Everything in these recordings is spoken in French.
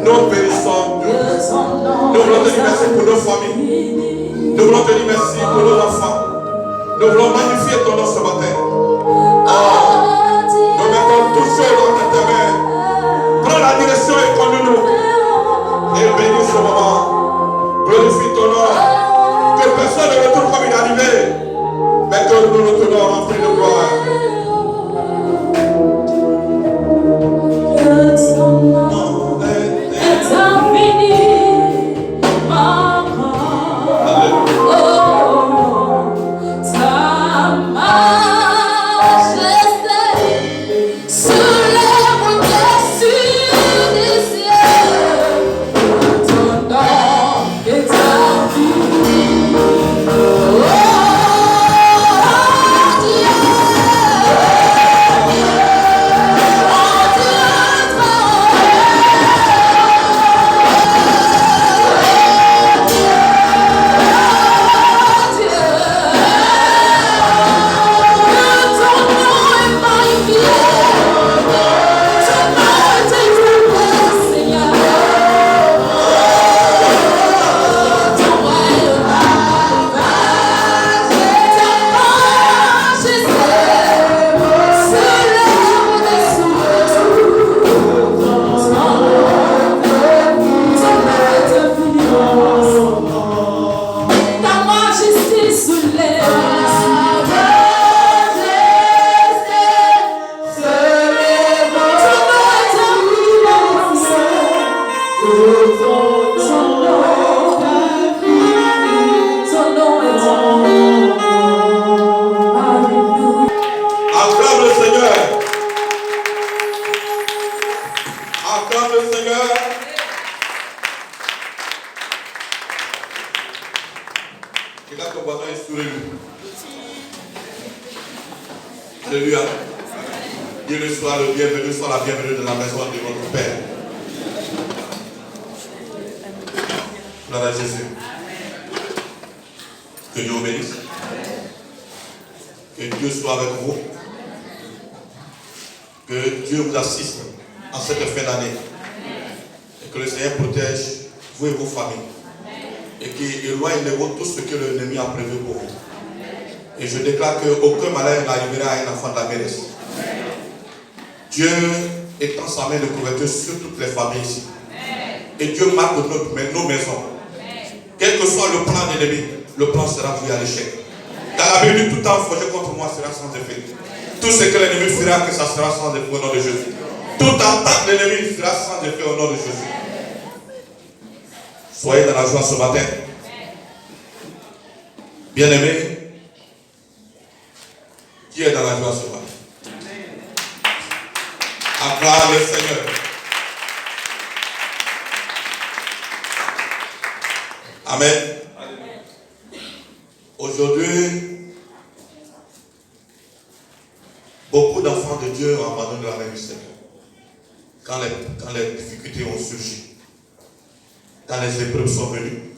Nous bénissons Dieu. Nous voulons te dire merci pour nos familles. Nous voulons te dire merci pour nos enfants. Nous voulons magnifier ton nom ce matin. Nous mettons tous ceux dans tes mains. Prends la direction et conduis-nous. Et bénis ce moment. Glorifie ton nom. Que personne ne retourne comme il est arrivé. Mais que nous nous tenons remplis de gloire. Alléluia. Dieu le soit le bienvenu, soit la bienvenue de la maison de votre Père. Gloire à Jésus. Que Dieu vous bénisse. Que Dieu soit avec vous. Que Dieu vous assiste en cette fin d'année. Et que le Seigneur protège vous et vos familles. Et qu'il éloigne de vous tout ce que l'ennemi a prévu pour vous. Et je déclare qu'aucun malheur n'arrivera à un enfant de la maîtresse. Dieu étend sa main de couverture sur toutes les familles ici. Et Dieu marque nos maisons. Quel que soit le plan de l'ennemi, le plan sera voué à l'échec. Car la Bible dit tout temps forgé contre moi sera sans effet. Tout ce que l'ennemi fera, que ça sera sans effet au nom de Jésus. Toute attaque de l'ennemi sera sans effet au nom de Jésus. Soyez dans la joie ce matin. Bien-aimés, qui est dans la joie ce matin? Acclame le Seigneur. Amen. Aujourd'hui, beaucoup d'enfants de Dieu ont abandonné la main du Seigneur. Quand les difficultés ont surgi, quand les épreuves sont venues,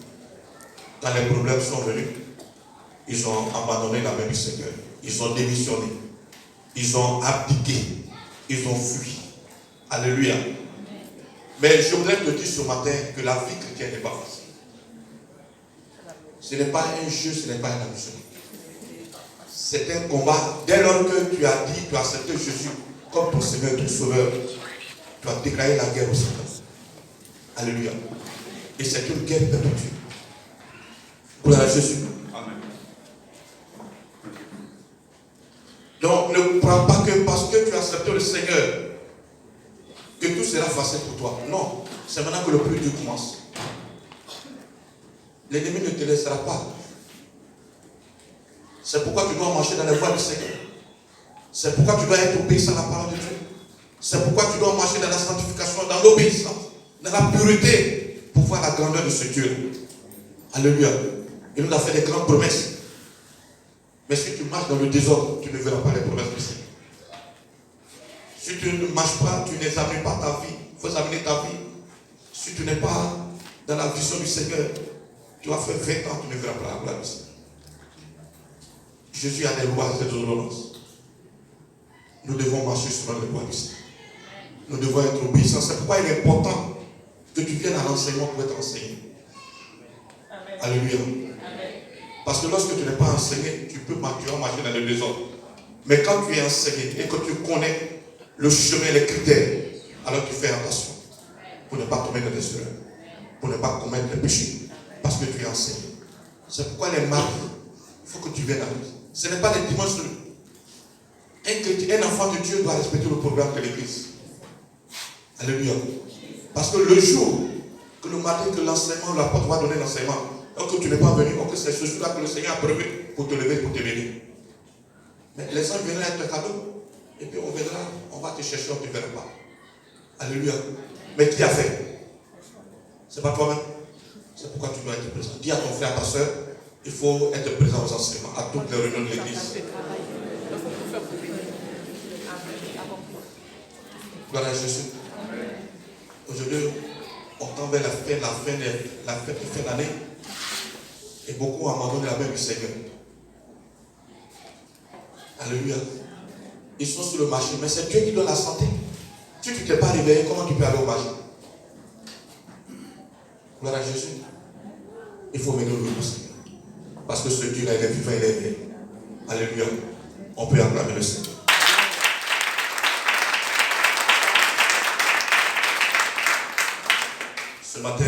quand les problèmes sont venus, ils ont abandonné la main du Seigneur. Ils ont démissionné. Ils ont abdiqué. Ils ont fui. Alléluia. Mais je voudrais te dire ce matin que la vie chrétienne n'est pas facile. Ce n'est pas un jeu, ce n'est pas un amusement. C'est un combat. Dès lors que tu as dit, tu as accepté Jésus comme ton Seigneur, ton Sauveur, tu as déclaré la guerre au Satan. Alléluia. Et c'est une guerre perpétue. Gloire à Jésus. Amen. Donc ne crois pas que parce que tu as accepté le Seigneur, que tout sera facile pour toi. Non. C'est maintenant que le plus dur commence. L'ennemi ne te laissera pas. C'est pourquoi tu dois marcher dans les voies du Seigneur. C'est pourquoi tu dois être obéissant à la parole de Dieu. C'est pourquoi tu dois marcher dans la sanctification, dans l'obéissance, dans la pureté, pour voir la grandeur de ce Dieu. Alléluia. Il nous a fait des grandes promesses. Mais si tu marches dans le désordre, tu ne verras pas les promesses du Seigneur. Si tu ne marches pas, tu n'examines pas ta vie. Il faut examiner ta vie. Si tu n'es pas dans la vision du Seigneur, tu vas faire 20 ans, tu ne verras pas la gloire du Seigneur. Jésus a des lois et des ordonnances. Nous devons marcher sur les lois du Seigneur. Nous devons être obéissants. C'est pourquoi il est important que tu viennes à l'enseignement pour être enseigné. Amen. Alléluia. Amen. Parce que lorsque tu n'es pas enseigné, tu peux marcher dans le désordre. Mais quand tu es enseigné et que tu connais le chemin, les critères, alors tu fais attention pour ne pas commettre des erreurs, pour ne pas commettre des péchés, parce que tu es enseigné. C'est pourquoi les mardis, il faut que tu viennes à l'église. Ce n'est pas les dimanches. Un enfant de Dieu doit respecter le programme de l'église. Alléluia. Parce que le jour que le mardi, que l'enseignement, l'apôtre va donner l'enseignement, alors que tu n'es pas venu, alors que c'est ce jour-là que le Seigneur a prévu pour te lever, pour te bénir. Mais les anges viendront être un cadeau. Et puis on viendra, on va te chercher, on ne te verra pas. Alléluia. Mais qui a fait? C'est pas toi-même. C'est pourquoi tu dois être présent. Dis à ton frère, à ta soeur, il faut être présent aux enseignements, à toutes les réunions de l'église. Gloire à Jésus. Aujourd'hui, on tend vers la fin de l'année. Et beaucoup abandonnent la main du Seigneur. Alléluia. Ils sont sur le marché, mais c'est Dieu qui donne la santé. Si tu ne t'es pas réveillé, comment tu peux aller au marché? Gloire à Jésus. Il faut venir au Seigneur. Parce que ce Dieu-là, il est vivant, il est vrai. Alléluia. On peut acclamer le Seigneur. Ce matin,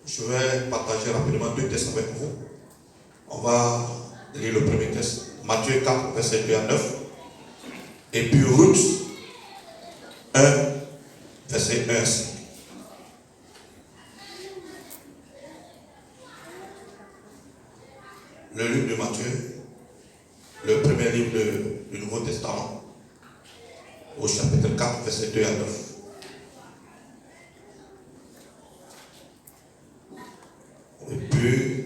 je vais partager rapidement 2 textes avec vous. On va lire le premier texte, Matthieu 4, verset 2 à 9. Et puis Ruth 1, verset 1 à 5. Le livre de Matthieu, le premier livre du Nouveau Testament, au chapitre 4, verset 2 à 9. Et puis,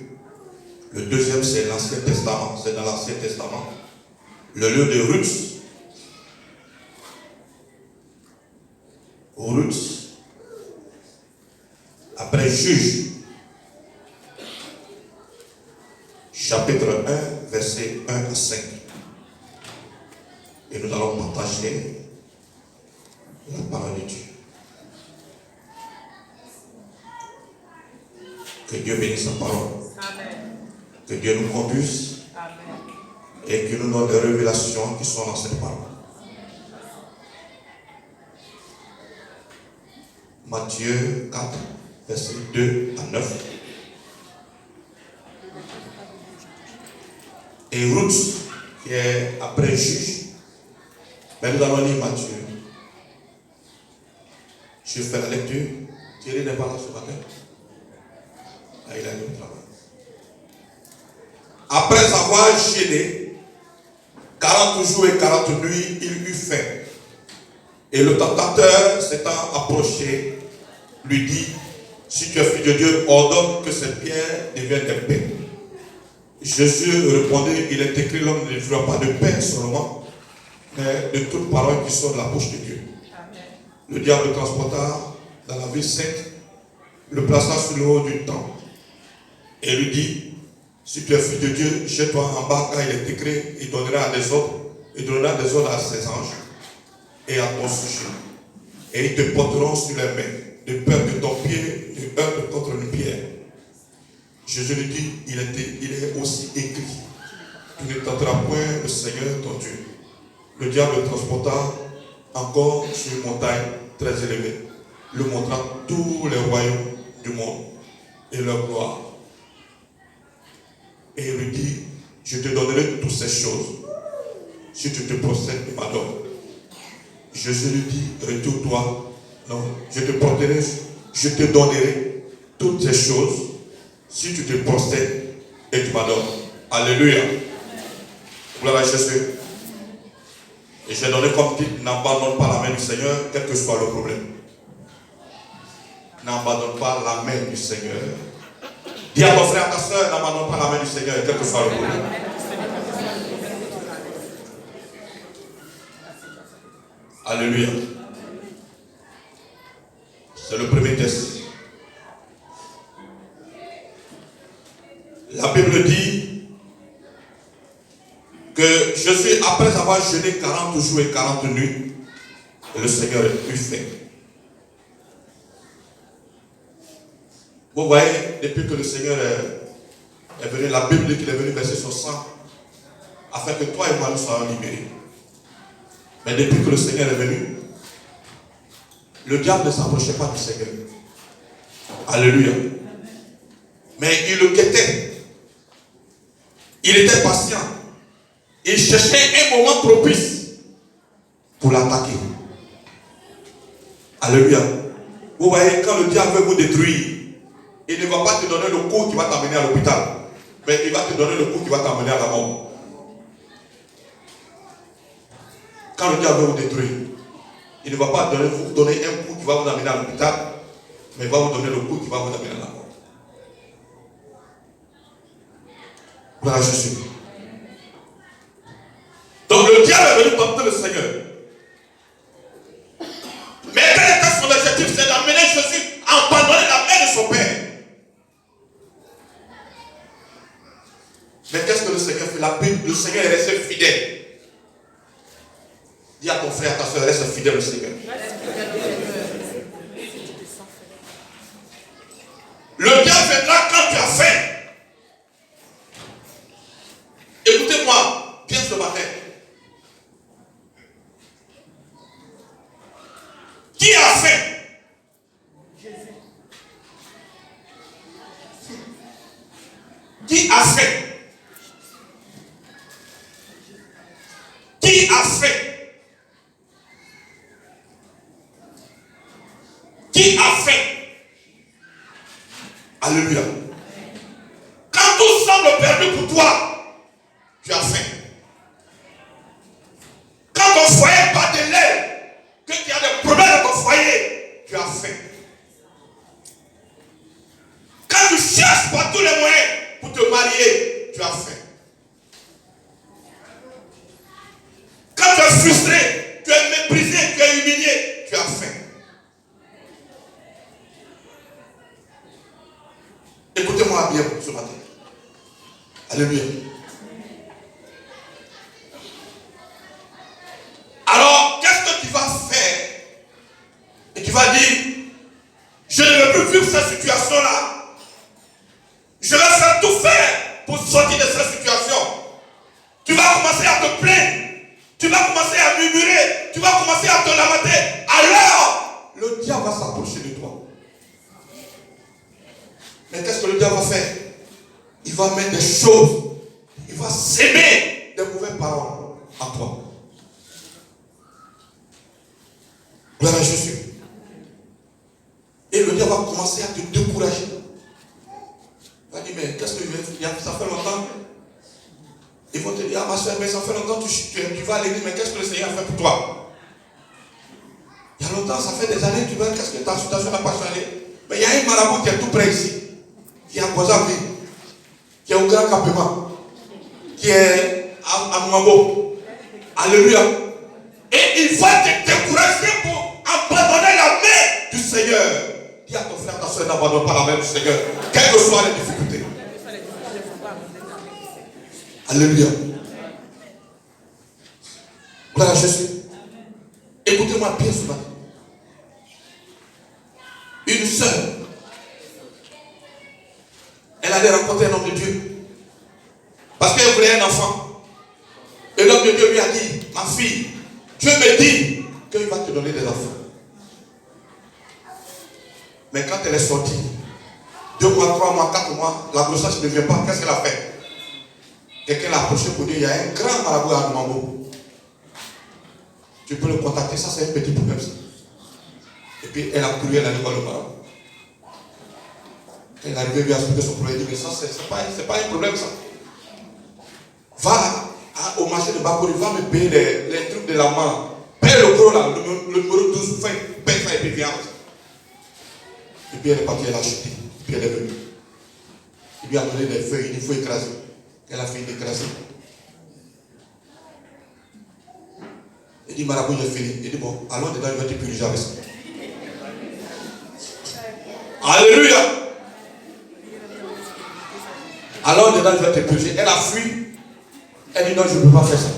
le deuxième, c'est l'Ancien Testament. C'est dans l'Ancien Testament. Le livre de Ruth. Ruth, après Juge, chapitre 1, verset 1 à 5. Et nous allons partager la parole de Dieu. Que Dieu bénisse sa parole. Amen. Que Dieu nous conduise. Amen. Et qu'il nous donne des révélations qui sont dans cette parole. Matthieu 4, verset 2 à 9. Et Ruth, qui est après Juge, mais nous allons lire Matthieu. Je fais la lecture. Thierry n'est pas là ce matin. Ah, il a eu au travail. Après avoir gêné 40 jours et 40 nuits, il eut faim. Et le tentateur s'étant approché, lui dit, si tu es fils de Dieu, ordonne que ces pierres deviennent des pains. Jésus répondit, il est écrit, l'homme ne vivra pas de pain seulement, mais de toute parole qui sort de la bouche de Dieu. Amen. Le diable le transporta dans la ville sainte, le plaça sur le haut du temple, et lui dit, si tu es fils de Dieu, jette-toi en bas, car il est écrit, il donnera des ordres à ses anges et à ton sujet. Et ils te porteront sur les mains, de peur que ton pied ne heurte contre une pierre. Jésus lui dit, il est aussi écrit, tu ne tenteras point le Seigneur ton Dieu. Le diable le transporta encore sur une montagne très élevée, lui montrant tous les royaumes du monde et leur gloire. Et il lui dit, je te donnerai toutes ces choses si tu te procèdes et m'adores. Jésus lui dit, retourne-toi. Non, je te donnerai toutes ces choses si tu te procèdes et tu m'adores. Alléluia. Gloire à Jésus. Et j'ai donné comme titre, n'abandonne pas la main du Seigneur, quel que soit le problème. N'abandonne pas la main du Seigneur. Dis à ton frère, à ta soeur, n'abandonne pas la main du Seigneur, quel que soit le problème. Alléluia. C'est le premier test. La Bible dit que Jésus, après avoir jeûné 40 jours et 40 nuits, le Seigneur eut faim. Vous voyez, depuis que le Seigneur est venu, la Bible dit qu'il est venu verser son sang afin que toi et moi nous soyons libérés. Mais depuis que le Seigneur est venu, le diable ne s'approchait pas du Seigneur. Alléluia. Mais il le guettait. Il était patient. Il cherchait un moment propice pour l'attaquer. Alléluia. Vous voyez, quand le diable veut vous détruire, il ne va pas te donner le coup qui va t'amener à l'hôpital, mais il va te donner le coup qui va t'amener à la mort. Quand le diable veut vous détruire, il ne va pas vous donner un coup qui va vous amener à l'hôpital, mais il va vous donner le coup qui va vous amener à la mort. Voilà Jésus. Donc le diable est venu tenter le Seigneur. Mais quel était son objectif? C'est d'amener Jésus à abandonner la main de son Père. Mais qu'est-ce que le Seigneur fait? Le Seigneur est resté fidèle. Dis à ton frère, à ta soeur, reste fidèle au Seigneur. Le diable viendra quand tu as faim. Écoutez-moi bien ce matin. Qui a faim? Jésus. Qui a faim? Qui a faim? Qui a faim? Alléluia. Quand tout semble perdu pour toi, tu as faim. Quand ton foyer bat de l'aile, que tu as des problèmes dans ton foyer, tu as faim. Quand tu cherches par tous les moyens pour te marier, tu as faim. Quand tu es frustré, tu es méprisé, tu es humilié, tu as faim. Écoutez-moi bien ce matin. Alléluia. Alors, qu'est-ce que tu vas faire? Et tu vas dire, je ne veux plus vivre cette situation-là. Je vais faire tout faire pour sortir de cette situation. Tu vas commencer à te plaindre. Tu vas commencer à murmurer. Tu vas commencer à te lamenter. Alors, le diable va s'approcher de toi. Mais qu'est-ce que le diable va faire? Il va mettre des choses. Il va s'aimer des mauvaises paroles à toi. Gloire à Jésus. Et le diable va commencer à te décourager. Il va dire, mais qu'est-ce que ça fait longtemps? Ils vont te dire, ah ma soeur, mais ça fait longtemps que tu vas à l'église, mais qu'est-ce que le Seigneur a fait pour toi? Il y a longtemps, ça fait des années, tu vois, qu'est-ce que ta situation n'a pas changé? Mais il y a un marabout qui est tout près ici, qui est à Bozaville, qui est au Grand Campement, qui est à Mwambo. Alléluia. Et il va te décourager pour abandonner la main du Seigneur. Dis à ton frère, ta soeur, n'abandonne pas la main du Seigneur, quelles que soient les difficultés. Alléluia. Gloire à Jésus. Écoutez-moi bien ce matin. Une sœur, elle allait rencontrer un homme de Dieu. Parce qu'elle voulait un enfant. Et l'homme de Dieu lui a dit, ma fille, Dieu me dit qu'il va te donner des enfants. Mais quand elle est sortie, 2 mois, 3 mois, 4 mois, la grossesse ne vient pas. Qu'est-ce qu'elle a fait? Quelqu'un l'a approché pour dire, il y a un grand marabout à Nwambo. Tu peux le contacter, ça c'est un petit problème. Ça. Et puis elle a couru, elle a dit, le marabout. Elle est arrivée, lui a expliqué son problème, elle dit, mais ça c'est pas un problème ça. Va au marché de Bakouri, va me payer les trucs de la main. Paye le gros là, le numéro 12, paye ça et puis viens. Et puis elle est partie, elle a acheté. Puis elle est venue. Il lui a donné des feuilles, il faut écraser. Elle a fini d'écraser. Il dit, marabout, j'ai fini. Il dit, bon, allons dedans, il va te puriger avec ça. Alléluia. Alors dedans, il va te puriger. Elle a fui. Elle dit, non, je ne peux pas faire ça.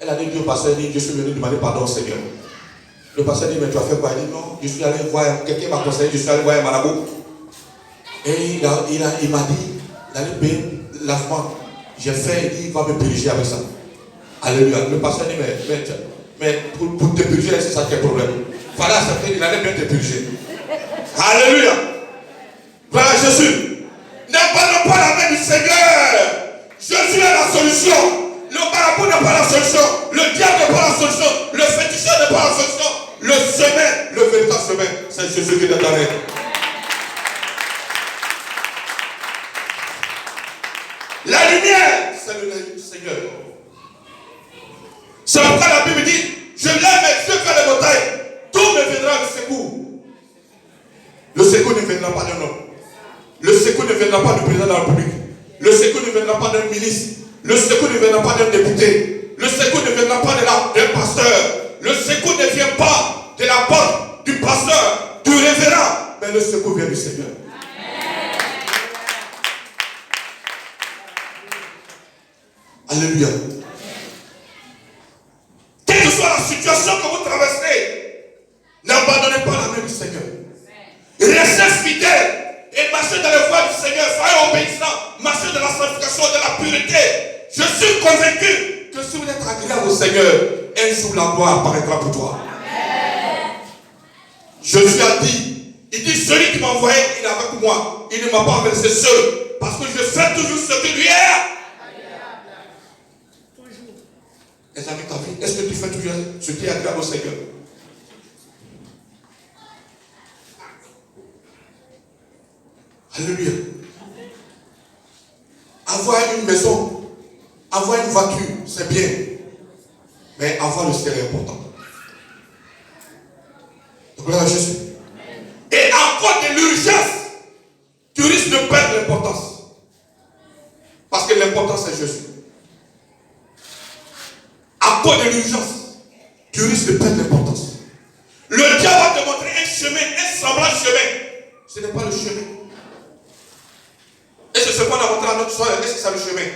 Elle a dit, Dieu, pasteur, elle dit, je suis venu demander pardon au Seigneur. Le pasteur dit, mais tu as fait quoi? Il dit, non, je suis allé voir, quelqu'un m'a conseillé, je suis allé voir un marabout. Et il m'a dit, il allait payer l'avant. J'ai fait, il va me purifier avec ça. Alléluia. Le pasteur dit, mais pour te purifier, c'est ça qui est le problème. Fallait accepter, il allait bien te purifier. Alléluia. Voilà Jésus. N'abandonne pas la main du Seigneur. Jésus est la solution. Le marabout n'est pas la solution. Le diable n'est pas la solution. Le féticheur n'est pas la solution. Le chemin, le véritable chemin, c'est Jésus qui est dans l'aide. La lumière, c'est le Seigneur. C'est pourquoi la Bible dit, je lève mes yeux vers les montagnes. Tout me viendra le secours. Le secours ne viendra pas d'un homme. Le secours ne viendra pas du président de la République. Le secours ne viendra pas d'un ministre. Le secours ne viendra pas d'un député. Le secours ne viendra pas d'un pasteur. Le secours ne vient pas de la porte du pasteur, du révérend. Mais le secours vient du Seigneur. Alléluia. Quelle que soit la situation que vous traversez, n'abandonnez pas la main du Seigneur. Restez fidèles et marchez dans les voies du Seigneur. Soyez obéissants. Marchez dans la sanctification, de la pureté. Je suis convaincu que si vous êtes agréable au Seigneur, un jour la gloire apparaîtra pour toi. Jésus a dit, il dit, celui qui m'a envoyé, il est avec moi. Il ne m'a pas laissé seul. Parce que je fais toujours ce que lui est. Examine ta vie. Est-ce que tu fais toujours ce qui est agréable au Seigneur? Alléluia. Avoir une maison, avoir une voiture, c'est bien. Mais avoir le ciel est important. Donc là, Jésus. Et à cause de l'urgence, tu risques de perdre l'importance. Parce que l'importance c'est Jésus. À cause de l'urgence, tu risques de perdre l'importance. Le diable va te montrer un chemin, un semblant chemin. Ce n'est pas le chemin. Et c'est ce qu'on a montré à notre soeur. Est-ce que c'est le chemin?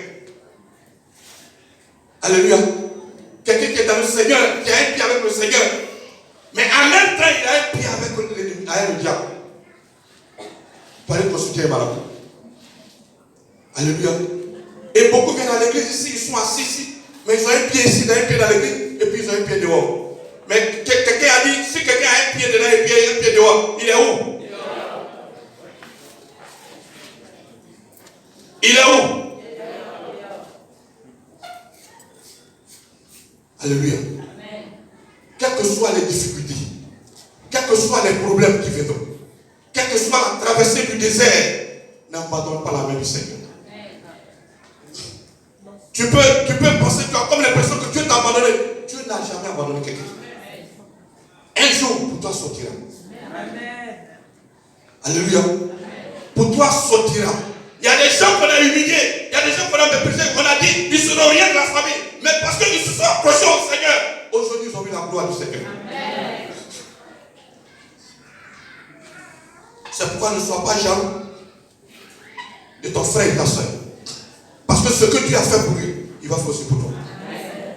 Alléluia. Quelqu'un qui est dans le Seigneur, qui a un pied avec le Seigneur, mais en même temps, il a un pied avec le diable. Pour aller consulter un malade. Alléluia. Et beaucoup viennent à l'église ici, ils sont assis ici, mais ils ont un pied ici, un pied dans l'église, et puis ils ont un pied dehors. Mais quelqu'un a dit, si quelqu'un a un pied dedans et puis un pied dehors, il est où? Il est où? Alléluia. Quelles que soient les difficultés, quels que soient les problèmes qui viendront, quelle que soit la traversée du désert, n'abandonne pas la main du Seigneur. Tu peux penser que comme l'impression que Dieu t'a abandonné. Dieu n'a jamais abandonné quelqu'un. Un jour, pour toi sortira. Alléluia. Pour toi sortira. Il y a des gens qu'on a humiliés, il y a des gens qu'on a méprisés, qu'on a dit, ils ne seront rien de la famille. Mais parce qu'ils se sont approchés au Seigneur, aujourd'hui ils ont vu la gloire du Seigneur. Amen. C'est pourquoi ne sois pas jaloux de ton frère et ta soeur. Parce que ce que Dieu a fait pour lui, il va faire aussi pour toi. Amen.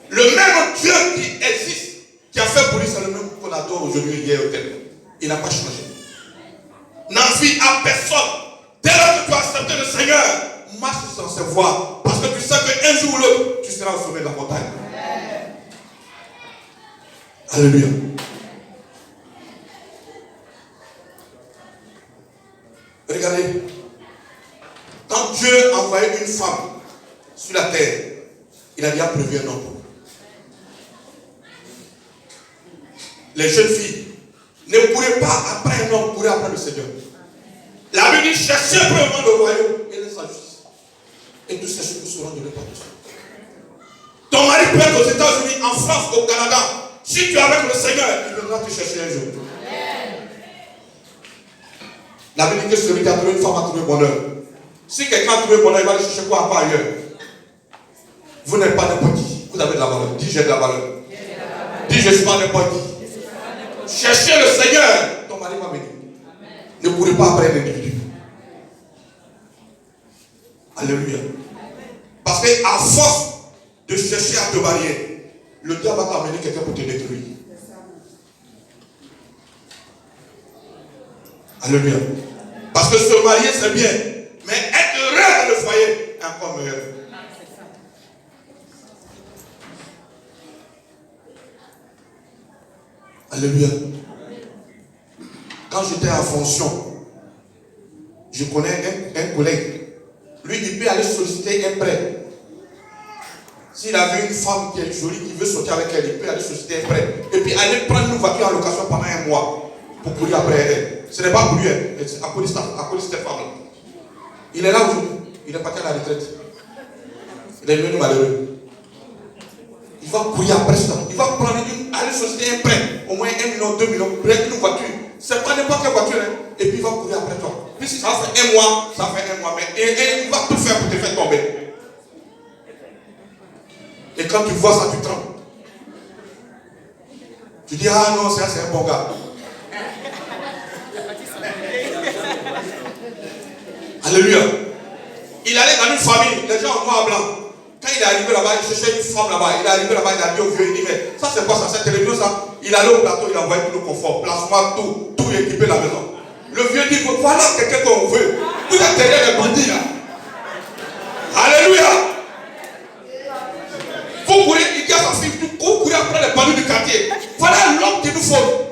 Le même Dieu qui existe, qui a fait pour lui, c'est le même qu'on adore aujourd'hui, hier au tel. Il n'a pas changé. N'envie à personne. Dès lors que tu as accepté le Seigneur, marche sur ses voies. Parce que tu sais qu'un jour ou l'autre, tu seras au sommet de la montagne. Amen. Alléluia. Regardez. Quand Dieu a envoyé une femme sur la terre, il a déjà prévu un homme. Les jeunes filles, ne courez pas après un homme, courez après le Seigneur. La Bible dit, cherchez premièrement le royaume et sa justice. Et toutes ces choses seront données par Dieu. Ton mari peut être aux États-Unis, en France, au Canada. Si tu es avec le Seigneur, il viendra te chercher un jour. La Bible dit que celui qui a trouvé une femme a trouvé bonheur. Si quelqu'un a trouvé bonheur, il va aller chercher quoi ailleurs. Vous n'êtes pas n'importe qui. Vous avez de la valeur. Dis j'ai de la valeur. Dis je ne suis pas n'importe qui. Cherchez le Seigneur. Ton mari va venir. Ne courez pas après l'individu. Alléluia. Parce qu'à force de chercher à te marier, le diable va t'amener quelqu'un pour te détruire. Alléluia. Parce Parce que se marier, c'est bien. Mais être heureux dans le foyer est encore meilleur. Alléluia. Quand j'étais en fonction, je connais un collègue. Lui, il peut aller solliciter un prêt. S'il a vu une femme qui est jolie, qui veut sortir avec elle, il peut aller solliciter un prêt. Et puis aller prendre une voiture en location pendant un mois pour courir après elle. Ce n'est pas pour lui, c'est à cause de cette femme-là. Il est là aujourd'hui. Il est parti à la retraite. Il est devenu malheureux. Il va courir après ça. Il va prendre aller solliciter un prêt. Au moins 1 million, 2 millions. Prêt une voiture. C'est pas n'importe quelle voiture. Hein. Et puis il va courir après toi. Puis si ça fait un mois, ça fait un mois. Mais et il va tout faire pour te faire tomber. Et quand tu vois ça, tu trembles. Tu dis, ah non, c'est un bon gars. Alléluia. Il allait dans une famille, les gens en noir blanc. Quand il est arrivé là-bas, il cherchait une femme là-bas. Il est arrivé là-bas, il a dit au vieux, il dit, mais ça c'est quoi ça, cette télévision ça? Il allait au plateau, il a envoyé tout le confort, placement, tout équipé la maison. Le vieux dit, voilà quelqu'un qu'on veut. Vous êtes derrière les bandits là. Alléluia. Vous courez, il dit à sa fille, vous courez après les bandits du quartier. Voilà l'homme qui nous faut.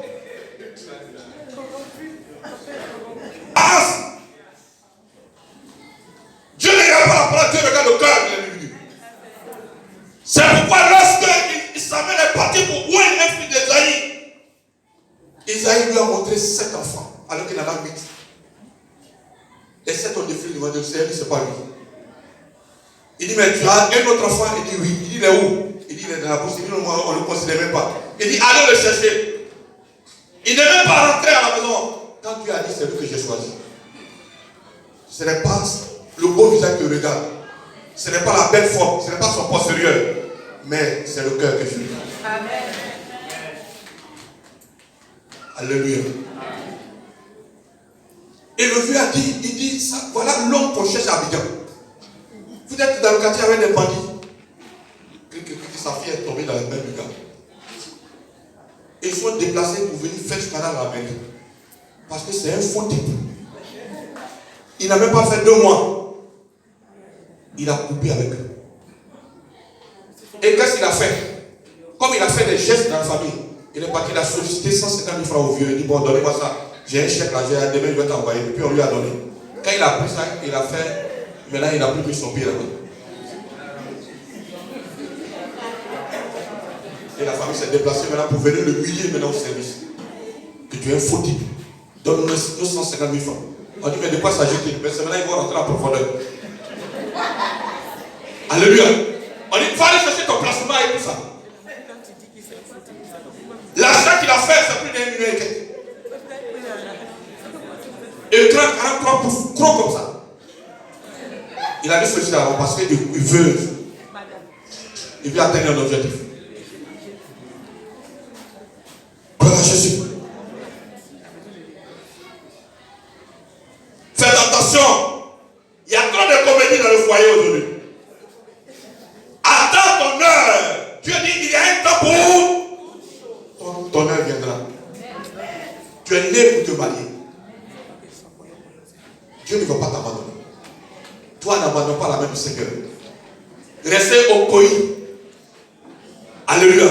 Dieu ne regarde pas la parole, Dieu regarde le cœur de l'individu. C'est pourquoi lorsqu'il s'amène à partir pour où il est fils d'Esaïe, Esaïe lui a montré 7 enfants, alors qu'il en a 8. Les 7 ont défilé devant Dieu, c'est pas lui. Il dit, mais tu as un autre enfant? Il dit, oui. Il dit, il est où? Il dit, il est dans la bouche. Il dit, non, on ne le considère même pas. Il dit, allez le chercher. Il n'est même pas rentré à la maison. Quand Dieu a dit, c'est lui que j'ai choisi. Ce n'est pas le beau visage qui regarde. Ce n'est pas la belle forme. Ce n'est pas son postérieur. Mais c'est le cœur que je lui. Amen. Alléluia. Et le vieux a dit, il dit, ça, voilà l'homme qu'on cherche à Abidjan. Vous êtes dans le quartier avec des bandits. Sa fille est tombée dans le même gars. Ils sont déplacés pour venir faire scandale à la mairie. Parce que c'est un faux type. Il n'a même pas fait 2 mois. Il a coupé avec eux. Et qu'est-ce qu'il a fait? Comme il a fait des gestes dans la famille, il est parti, il a sollicité 150 000 francs au vieux. Il dit, bon, donnez-moi ça. J'ai un chèque là, demain je vais t'envoyer. Et puis on lui a donné. Quand il a pris ça, il a fait. Maintenant il n'a plus mis son pied là-bas. Et la famille s'est déplacée maintenant pour venir le humilier maintenant au service. Que tu es un faux type. Donne-nous 250 000 francs. On dit, mais de quoi s'agit-il? Mais c'est maintenant ils vont rentrer en profondeur. Alléluia. On dit, va aller chercher ton placement et tout ça. L'argent qu'il a fait, c'est plus d'1 million et quelques. Et 43 pouces, gros comme ça. Il a dit ceci avant parce qu'il veut atteindre un objectif. Voilà Jésus. Faites attention. Il y a trop de comédie dans le foyer aujourd'hui. Attends ton heure. Dieu dit qu'il y a un temps pour ton heure viendra. Tu es né pour te marier. Dieu ne va pas t'abandonner. Toi, n'abandonne pas la main du Seigneur. Restez au coït. Alléluia.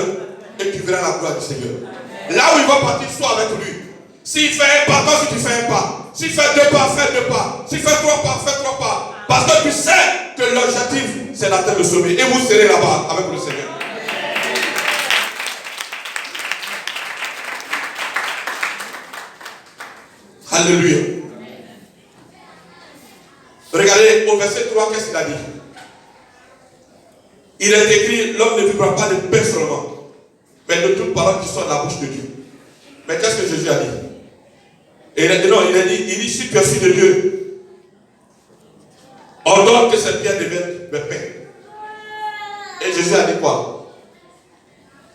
Et tu verras la gloire du Seigneur. Là où il va partir, sois avec lui. S'il fait un pas, toi si tu fais un pas. S'il fait 2 pas, fais 2 pas. S'il fait 3 pas, fais 3 pas. Parce que tu sais que l'objectif, c'est d'atteindre le sommet. Et vous serez là-bas avec le Seigneur. Alléluia. Regardez au verset 3, qu'est-ce qu'il a dit? Il est écrit, l'homme ne vivra pas de pain seulement, mais de toute parole qui sort de la bouche de Dieu. Mais qu'est-ce que Jésus a dit? Et il dit, si tu es fils de Dieu, ordonne que cette pierre devienne de pain. Et Jésus a dit quoi?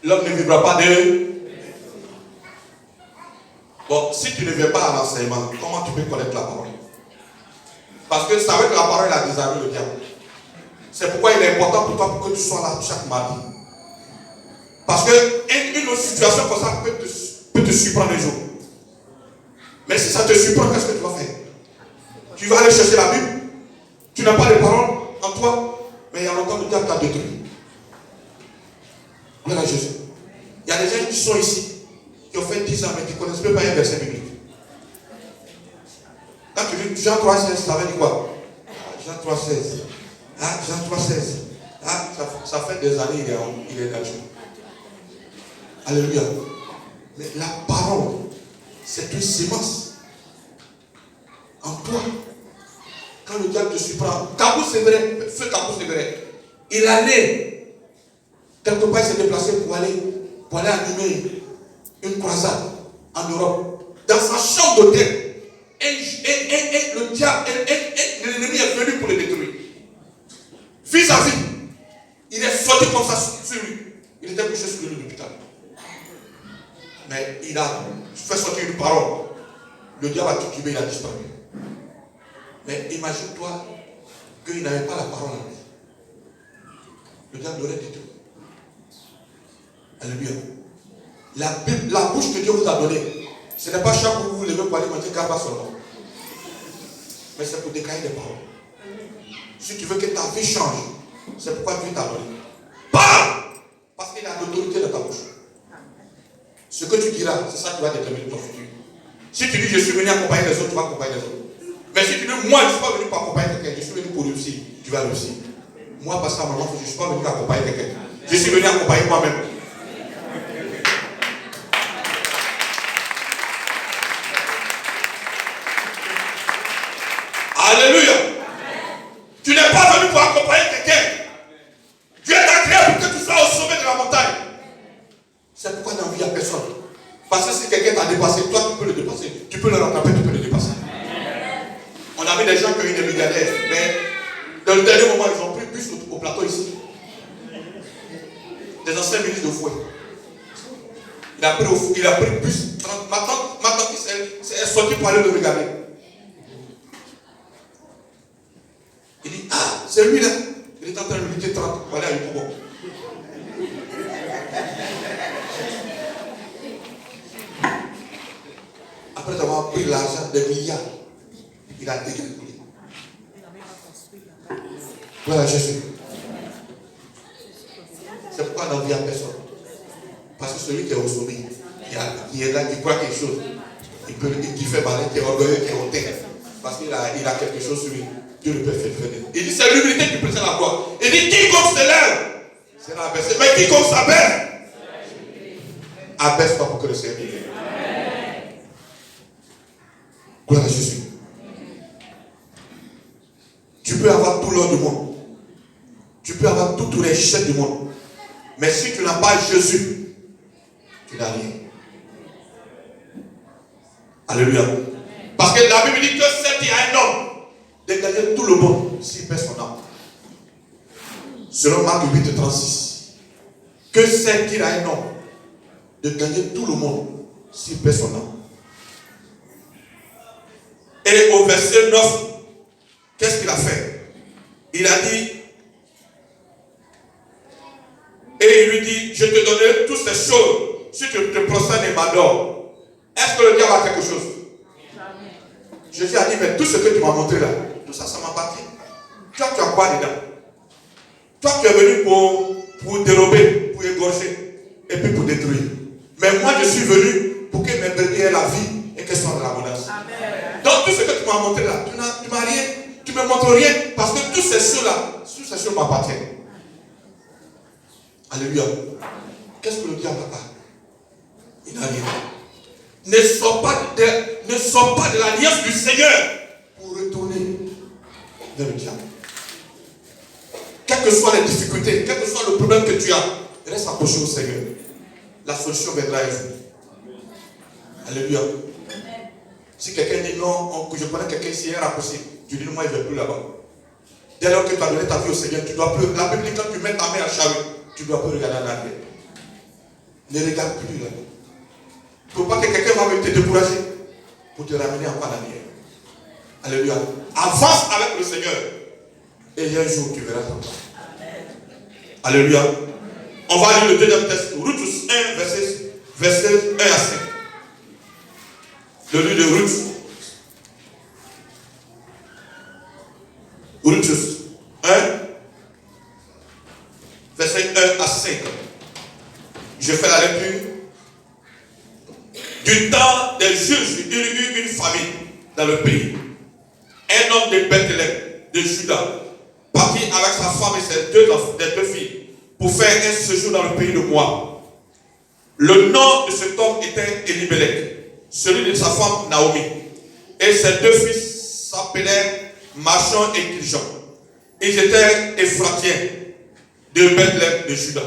L'homme ne vivra pas de... Bon, si tu ne viens pas à l'enseignement, comment tu peux connaître la parole? Parce que c'est avec la parole qu'il a désarmé le diable. C'est pourquoi il est important pour toi pour que tu sois là chaque mardi. Parce qu'une autre situation comme ça peut te surprendre un jour. Mais si ça te surprend, qu'est-ce que tu vas faire? Tu vas aller chercher la Bible. Tu n'as pas de parole en toi. Mais il y a longtemps, le diable t'a détruit. Voilà Jésus. Il y a des gens qui sont ici, qui ont fait 10 ans, mais qui ne connaissent même pas un verset biblique. Quand tu dis Jean 3,16, ça veut dire quoi? Jean 3,16. Ah, Jean 3,16. Ah, ça fait des années il est là-dessus. Alléluia. Mais la parole, c'est une sémence en toi. Quand le diable te surprend, Kabou c'est vrai, feu Kabou c'est vrai. Il allait, quelque part il s'est déplacé pour aller animer une croisade en Europe. Dans sa chambre d'hôtel. Et le diable, l'ennemi est venu pour le détruire. Vis-à-vis, il est sorti comme ça sur lui. Il était couché sur le lit de l'hôpital. Mais il a fait sortir une parole. Le diable a titubé, il a disparu. Mais imagine-toi qu'il n'avait pas la parole en lui. Le diable l'aurait détruit. Alléluia. La bouche que Dieu vous a donnée, ce n'est pas chaque fois que vous vous levez pour aller manger Kaba seulement. Mais c'est pour décailler des paroles. Si tu veux que ta vie change, c'est pourquoi Dieu t'a donné. Parle! Parce qu'il a l'autorité dans ta bouche. Ce que tu diras, c'est ça qui va déterminer ton futur. Si tu dis je suis venu accompagner les autres, tu vas accompagner les autres. Mais si tu dis moi je ne suis pas venu pour accompagner quelqu'un, je suis venu pour réussir, tu vas réussir. Moi, parce que maman, je ne suis pas venu accompagner quelqu'un. Je suis venu accompagner moi-même. Alléluia. Tu n'es pas venu pour accompagner quelqu'un. Dieu t'a créé pour que tu sois au sommet de la montagne. C'est pourquoi il n'envie à personne. Parce que si quelqu'un t'a dépassé, toi tu peux le dépasser. Tu peux le rattraper, tu peux le dépasser. On a vu des gens qui ont eu des milliardaires, mais dans le dernier moment, ils ont pris bus au plateau ici. Des anciens ministres de fouet. Il a pris bus. Ma tante est sortie pour aller le regarder. Il dit, ah, c'est lui là. Il est en train de lutter 30. Voilà, il est bon. Après avoir pris l'argent des milliards, il a dégagé. Voilà Jésus. C'est pourquoi on n'en vient à personne. Parce que celui qui est au sommet, qui est là, qui croit quelque chose, qui fait malin, qui est orgueilleux, qui est hautain, parce qu'il a quelque chose sur lui, Dieu le peut faire. Il dit c'est l'humilité qui précède la gloire. Il dit quiconque s'élève sera abaissé. Mais quiconque s'abaisse, abaisse pas pour que le Seigneur vienne. Gloire à Jésus. Tu peux avoir tout l'or du monde. Tu peux avoir toutes les richesses du monde. Mais si tu n'as pas Jésus, tu n'as rien. Alléluia. Parce que la Bible dit que c'est à un homme de gagner tout le monde s'il perd son âme. Selon Marc 8:36. Que c'est à un homme de gagner tout le monde s'il perd son âme. Et au verset 9, qu'est-ce qu'il a fait? Il a dit, et il lui dit, je te donnerai toutes ces choses si tu te prosternes et m'adores. Est-ce que le diable a quelque chose? Jésus a dit, mais tout ce que tu m'as montré là, tout ça, ça m'appartient. Toi, tu as quoi dedans? Toi, tu es venu pour dérober, pour égorger, et puis pour détruire. Mais moi, je suis venu pour que mes brebis aient la vie et qu'elles soient de l'abondance. Donc, tout ce que tu m'as montré là, tu m'as rien, tu ne me montres rien, parce que toutes ces choses m'appartiennent. Alléluia. Qu'est-ce que le diable a? Il n'a rien. Ne sors pas de l'alliance du Seigneur pour retourner vers le diable. Quelles que soient les difficultés, quel que soit le problème que tu as, reste accroché au Seigneur. La solution viendra à vous. Alléluia. Si quelqu'un dit non, je connais quelqu'un ici, est impossible. Tu dis non, moi, il ne va plus là-bas. Dès lors que tu as donné ta vie au Seigneur, tu dois plus. La Bible dit quand tu mets ta main à charrue, tu ne dois plus regarder en arrière. Ne regarde plus là. Il ne faut pas que quelqu'un va venir te décourager pour te ramener en arrière. Alléluia. Avance avec le Seigneur. Et un jour, tu verras ton temps. Alléluia. On va lire le deuxième texte. Ruth 1, verset 1 à 5. Le livre de Ruth. Timotheus 1, verset 1 à 5. Je fais la lecture. Du temps des juges, il y eut une famine dans le pays. Un homme de Bethléem, de Juda, partit avec sa femme et ses deux filles pour faire un séjour dans le pays de Moab. Le nom de cet homme était Elimelech, celui de sa femme Naomi. Et ses deux fils s'appelaient Machon et Kiljon. Ils étaient Éphratiens de Bethléem de Juda.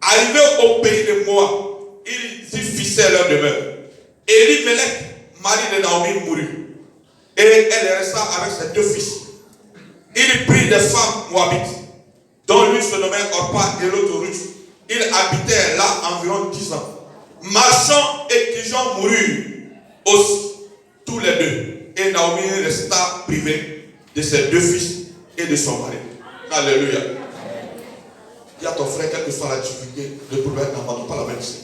Arrivés au pays de Moab, ils y fixèrent leur demeure. Elimelech, mari de Naomi, mourut. Et elle resta avec ses deux fils. Il prit des femmes moabites, dont l'une se nommait Orpa et l'autre Ruth. Ils habitaient là environ 10 ans. Machon et Kiljon moururent aussi, tous les deux. Et Naomi resta privée de ses deux fils et de son mari. Alléluia. Dis à ton frère, quelle que soit la difficulté, le problème n'abandonne pas la même chose.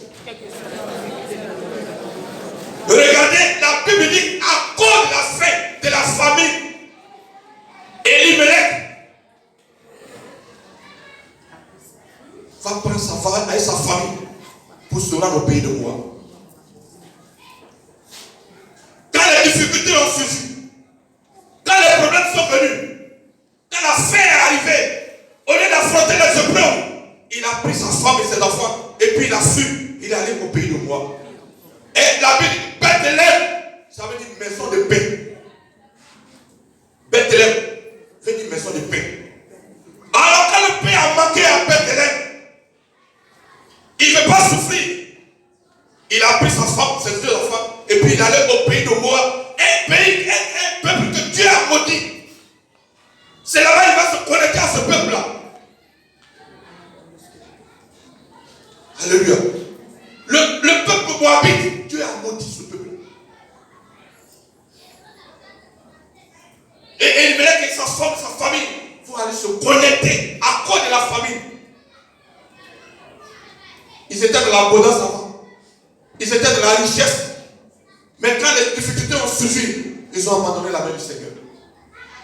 Regardez, la Bible dit à cause de la fin de la famille, Elimelech va prendre sa femme avec sa famille pour se rendre au pays de Moab. Quand les difficultés ont suivi, quand les problèmes sont venus, quand la fin est arrivée, au lieu d'affronter les épreuves, il a pris sa femme et ses enfants et puis il a fui. Il est allé au pays de Moab. Et la Bible dit Bethléem, ça veut dire maison de paix. Bethléem veut dire maison de paix. Alors quand le paix a manqué à Bethléem, il ne veut pas souffrir. Il a pris sa femme, ses deux enfants, et puis il est allé au pays de Moab. Un pays, un peuple que Dieu a maudit. C'est là-bas qu'il va se connecter à ce peuple-là. Alléluia. Le peuple moabite, Dieu a maudit ce peuple. Et Elimelech et sa femme, sa famille, vont aller se connecter à cause de la famille. Ils étaient de l'abondance avant. Ils étaient de la richesse. Mais quand les difficultés ont suivi, ils ont abandonné la main du Seigneur.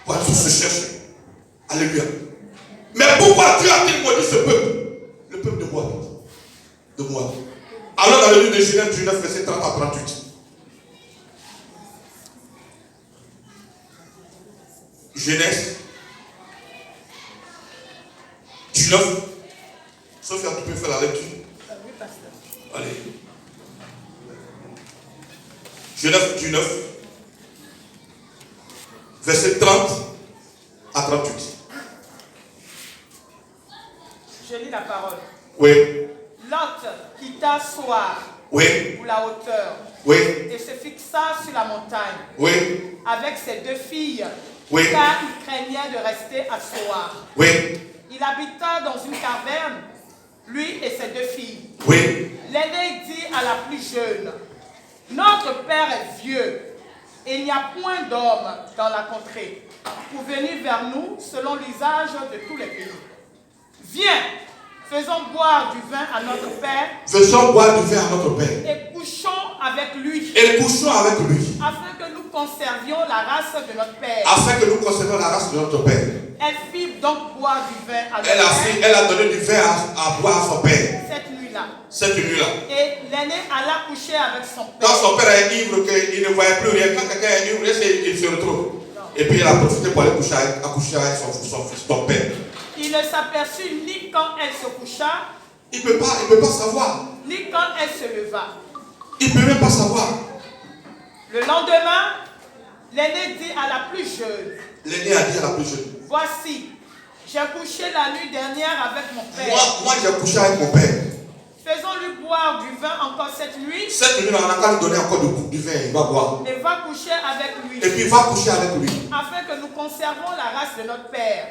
Pour aller se chercher. Alléluia. Mais pourquoi Dieu a-t-il maudit ce peuple? Le peuple de Moab. De Moab. Alors dans le livre de Genèse 19, verset 30 à 38. Genèse 19. Sophia, tu peux faire la lecture. Allez. Genèse 19, verset 30 à 38. Je lis la parole. Oui. Lot quitta Soar Oui. pour la hauteur Oui. et se fixa sur la montagne Oui. avec ses deux filles, Oui. car il craignait de rester à Soar. Oui. Il habita dans une caverne, lui et ses deux filles. Oui. L'aîné dit à la plus jeune, « Notre père est vieux, et il n'y a point d'homme dans la contrée pour venir vers nous selon l'usage de tous les pays. Viens, faisons boire du vin à notre père. Faisons boire du vin à notre père. Et couchons avec lui. Et couchons avec lui. Afin que nous conservions la race de notre père. Afin que nous conservions la race de notre père. Elle fit donc boire du vin à notre Elle père. a donné du vin à boire à son père. Cette nuit-là. Cette nuit-là. Et l'aîné alla coucher avec son père. Quand son père est ivre, qu'il ne voyait plus rien, quand quelqu'un est ivre, il se retrouve. Et puis il a profité pour aller coucher avec son fils, ton père. Il ne s'aperçut ni quand elle se coucha, Il ne peut pas savoir. ni quand elle se leva. Il ne peut même pas savoir. Le lendemain, l'aîné dit à la plus jeune, L'aîné a dit à la plus jeune, voici, j'ai couché la nuit dernière avec mon père. Moi j'ai couché avec mon père. Faisons-lui boire du vin encore cette nuit. Cette nuit, on a qu'à lui donner encore du vin, il va boire. Et va coucher avec lui. Et puis il va coucher avec lui. Afin que nous conservons la race de notre père.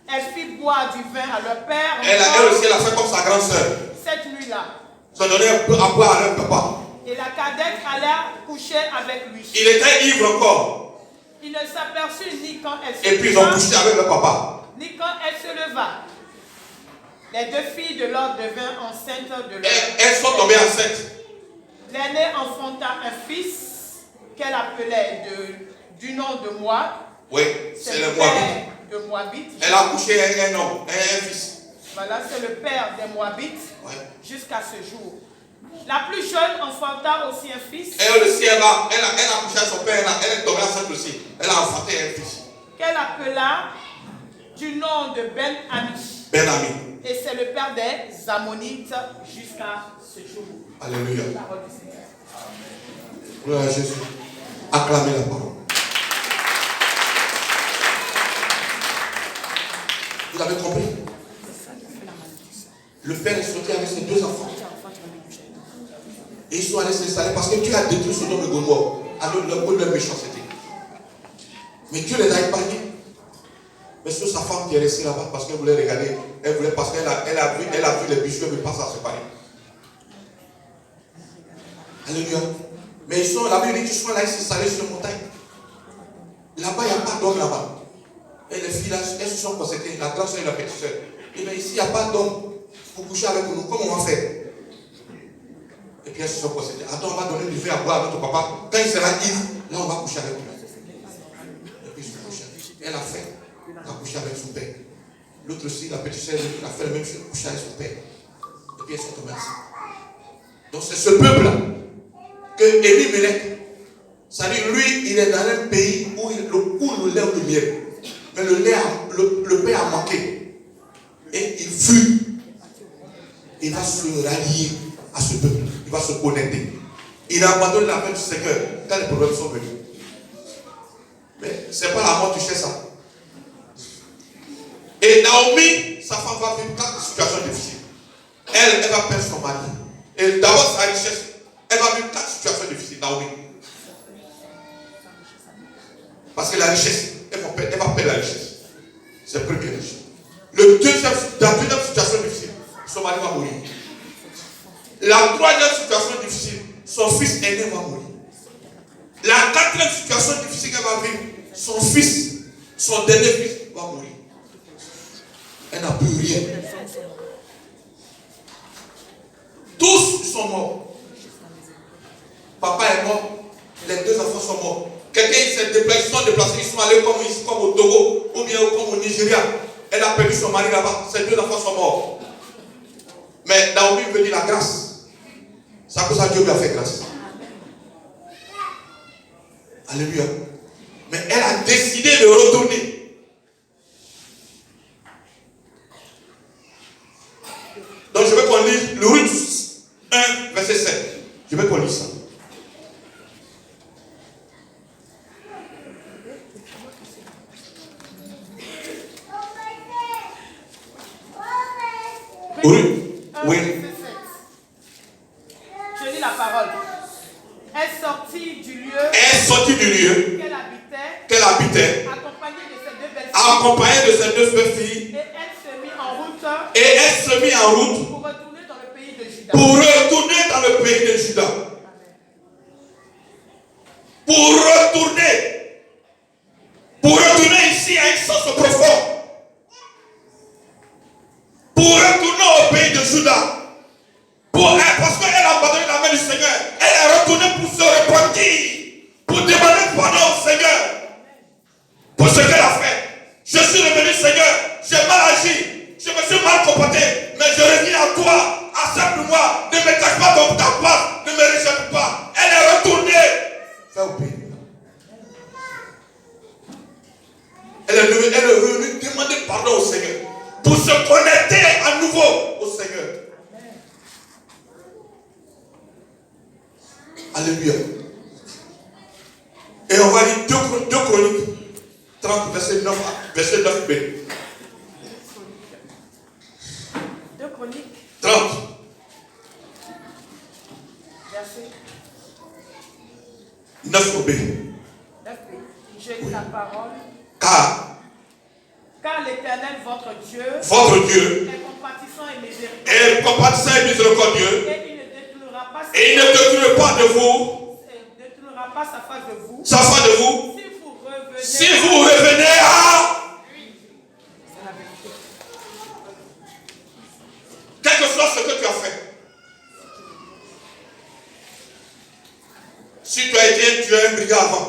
Elle fit boire du vin à leur père. Elle aussi, elle a fait comme sa grande soeur. Cette nuit-là. Ça donnait un peu à boire à leur papa. Et la cadette alla coucher avec lui. Il était ivre encore. Il ne s'aperçut ni quand elle se Et puis ils ont couché avec leur papa. ni quand elle se leva. Les deux filles de Lot devinrent enceintes de leur Elles sont tombées enceintes. L'aînée enfanta un fils qu'elle appelait du nom de moi, Oui, C'est c'est le le Moabite. père de Moabite. Elle a accouché un homme, un fils. Voilà, c'est le père des Moabites Ouais. jusqu'à ce jour. La plus jeune enfanta aussi un fils. Et aussi, elle a accouché à son père, elle est tombée enceinte aussi. Elle a enfanté un fils. Qu'elle appela du nom de Ben-Ami. Ben-Ami. Et c'est le père des Ammonites jusqu'à ce jour. Alléluia. Parole du Seigneur. Gloire à Jésus. Acclamez la parole. Vous avez compris? Le père est sorti avec ses 2 enfants. Et ils sont allés s'installer parce que Dieu a détruit Sodome et Gomorrhe avec leur méchanceté. Mais Dieu les a épargnés. Mais c'est sa femme qui est restée là-bas parce qu'elle voulait regarder. Elle voulait parce qu'elle a vu les bijoux, elle ne veut pas s'en séparer. Alléluia. Mais ils sont, la Bible dit qu'ils sont là, ils s'installaient sur une montagne. Là-bas, il n'y a pas d'homme là-bas. Et les filles là, elles se sont concentrées, la grande soeur et la petite soeur. Et bien ici, il n'y a pas d'homme pour coucher avec nous. Comment on va faire? Et puis elles se sont concentrées. Attends, on va donner du vin à boire à notre papa. Quand il sera ivre, là on va coucher avec lui. Et puis ils se couchent. Elle a fait. Elle a couché avec son père. L'autre aussi, la petite soeur, elle a fait la même chose, coucher avec son père. Et puis elles sont tombées ensemble. Donc c'est ce peuple-là que Élie-Mélec, c'est-à-dire lui, il est dans un pays où il coule le lait ou le miel. Mais le pain a manqué. Et il fuit. Il va se rallier à ce peuple. Il va se connecter. Il a abandonné la main du Seigneur quand les problèmes sont venus. Mais ce n'est pas la mort qui cherche ça. Et Naomi, sa femme va vivre 4 situations difficiles. Elle va perdre son mari. Et d'abord sa richesse. Elle va vivre 4 situations difficiles, Naomi. Parce que la richesse, elle va perdre la richesse. C'est la première richesse. La deuxième situation difficile, son mari va mourir. La troisième situation difficile, son fils aîné va mourir. La quatrième situation difficile qu'elle va vivre, son fils, son dernier fils va mourir. Elle n'a plus rien. Tous sont morts. Papa est mort. Les 2 enfants sont morts. Quelqu'un s'est déplacé, ils sont allés comme au Togo ou bien comme au Nigeria. Elle a perdu son mari là-bas. Ses 2 enfants sont morts. Mais Naomi veut dire la grâce. C'est à cause de Dieu lui a fait grâce. Alléluia. Mais elle a décidé de retourner. Donc je veux qu'on lise le Ruth 1, verset 7. Je veux qu'on lise ça. Oui. Oui. Je lis la parole. Elle sortit du lieu qu'elle habitait, accompagnée de ses 2 belles filles. Et elle se mit en route pour retourner dans le pays de Juda. Pour retourner ici à un sens profond. Pour retourner au pays de Juda. Parce qu'elle a abandonné la main du Seigneur. Elle est retournée pour se repentir. Pour demander pardon au Seigneur. Pour ce qu'elle a fait. Je suis revenu, Seigneur. J'ai mal agi. Je me suis mal comporté. Mais je reviens à toi. Accepte-moi. Ne me cache pas ta place. Ne me rejette pas. Elle est retournée. Fais au pays. Elle est revenue demander pardon au Seigneur. Pour se connecter à nouveau au Seigneur. Alléluia. Et on va lire 2 Chroniques 30, verset 9b. 2 Chroniques 30. Verset 9b. 9b. Je lis la parole. Car l'Éternel, votre Dieu, est compatissant et miséricordieux. Et il ne détruira pas de vous. Détruira pas sa face de vous. Si vous revenez à lui. C'est la vérité. Quel que soit ce que tu as fait. Si tu as un brigand avant.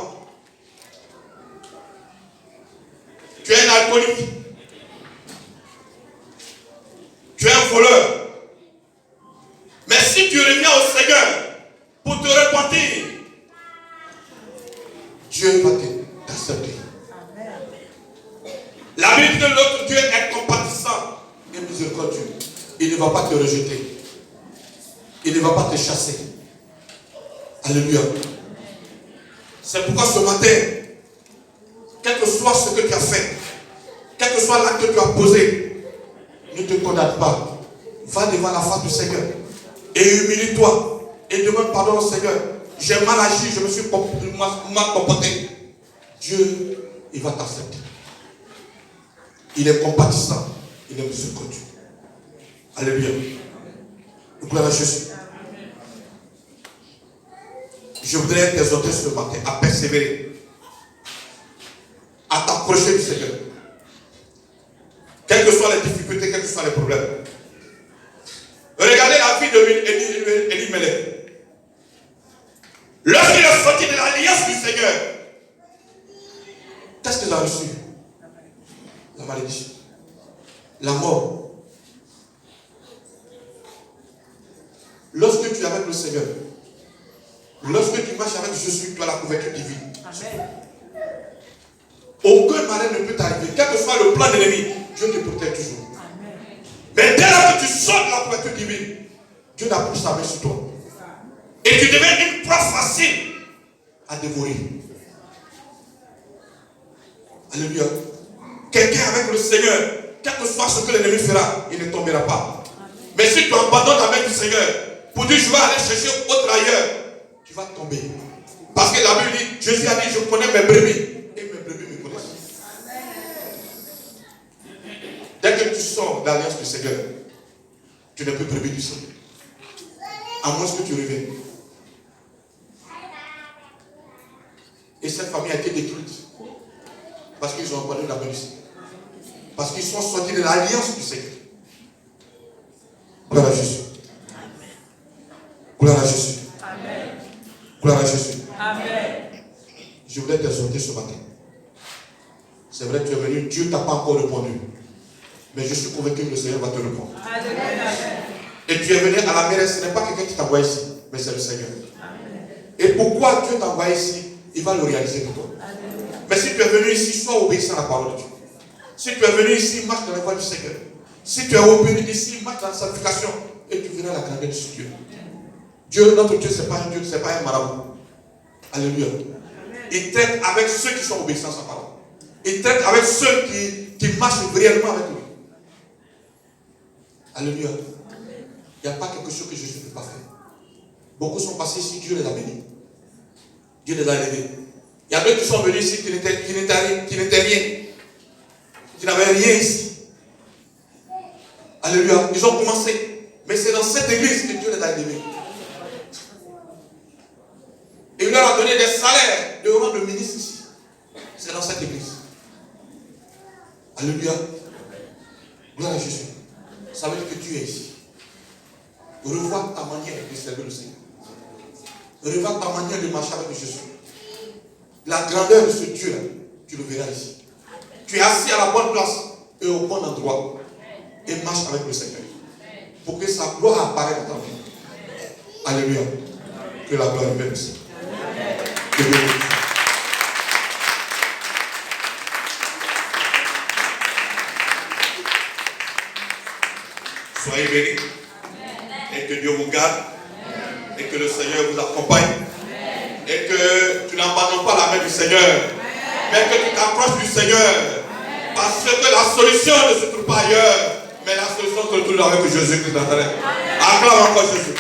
Dieu va t'accepter. La Bible dit que l'autre Dieu est compatissant et miséricordieux. Il ne va pas te rejeter. Il ne va pas te chasser. Alléluia. C'est pourquoi ce matin, quel que soit ce que tu as fait, quel que soit l'acte que tu as posé, ne te condamne pas. Va devant la face du Seigneur et humilie-toi et demande pardon au Seigneur. J'ai mal agi, je me suis mal comporté. Dieu, il va t'accepter. Il est compatissant, il est miséricordieux. Alléluia. Gloire à Jésus. Je voudrais t'exhorter ce matin à persévérer, à t'approcher du Seigneur. Quelles que soient les difficultés, quels que soient les problèmes. Regardez la vie de Elimelech. Lorsqu'il est sorti de l'alliance du Seigneur, qu'est-ce qu'il a reçu? La malédiction, la mort. Lorsque tu es avec le Seigneur, lorsque tu marches avec Jésus, tu as la couverture divine. Amen. Aucun malheur ne peut t'arriver. Quel que soit le plan de l'ennemi, Dieu te protège toujours. Amen. Mais dès lors que tu sors de la couverture divine, Dieu n'a plus sa main sur toi. Et tu deviens une proie facile à dévorer. Alléluia. Quelqu'un avec le Seigneur, quel que soit ce que l'ennemi fera, il ne tombera pas. Amen. Mais si tu abandonnes avec le Seigneur, pour dire je vais aller chercher autre ailleurs, tu vas tomber. Parce que la Bible dit, Jésus a dit, je connais mes brebis, et mes brebis me connaissent. Dès que tu sors de l'alliance du Seigneur, tu n'es plus brebis du Seigneur. À moins que tu reviennes. Et cette famille a été détruite. Parce qu'ils ont abandonné la main du Seigneur. Parce qu'ils sont sortis de l'alliance du Seigneur. Gloire à Jésus. Gloire à Jésus. Amen. Gloire à Jésus. Amen. Je voulais t'exhorter ce matin. C'est vrai que tu es venu, Dieu ne t'a pas encore répondu. Mais je suis convaincu que le Seigneur va te répondre. Amen. Et tu es venu à la mairie, ce n'est pas quelqu'un qui t'envoie ici, mais c'est le Seigneur. Amen. Et pourquoi Dieu t'envoie ici, il va le réaliser pour toi. Amen. Mais si tu es venu ici, sois obéissant à la parole de Dieu. Si tu es venu ici, marche dans la voie du Seigneur. Si tu es venu ici, marche dans la sanctification et tu verras la grandeur de ce Dieu. Dieu, notre Dieu, ce n'est pas un Dieu, ce n'est pas un marabout. Alléluia. Il traite avec ceux qui sont obéissants à sa parole. Il traite avec ceux qui marchent réellement avec lui. Alléluia. Il n'y a pas quelque chose que Jésus ne peut pas faire. Beaucoup sont passés ici, Dieu les a bénis. Dieu les a aidés. Il y a d'autres qui sont venus ici qui n'étaient rien. Qui n'avaient rien ici. Alléluia. Ils ont commencé. Mais c'est dans cette église que Dieu les a aidés. Et il leur a donné des salaires de rang de ministre ici. C'est dans cette église. Alléluia. Gloire à Jésus. Ça veut dire que tu es ici. Revois ta manière de servir le Seigneur. Revois ta manière de marcher avec Jésus. La grandeur de ce Dieu-là, tu le verras ici. Tu es assis à la bonne place et au bon endroit. Et marche avec le Seigneur. Pour que sa gloire apparaisse dans ta vie. Alléluia. Que la gloire vienne aussi. Que Dieu vous. Soyez bénis. Et que Dieu vous garde. Et que le Seigneur vous accompagne. Et que tu n'abandonnes pas la main du Seigneur. Mais que tu t'approches du Seigneur. Parce que la solution ne se trouve pas ailleurs. Mais la solution se trouve avec Jésus-Christ. Acclame encore Jésus.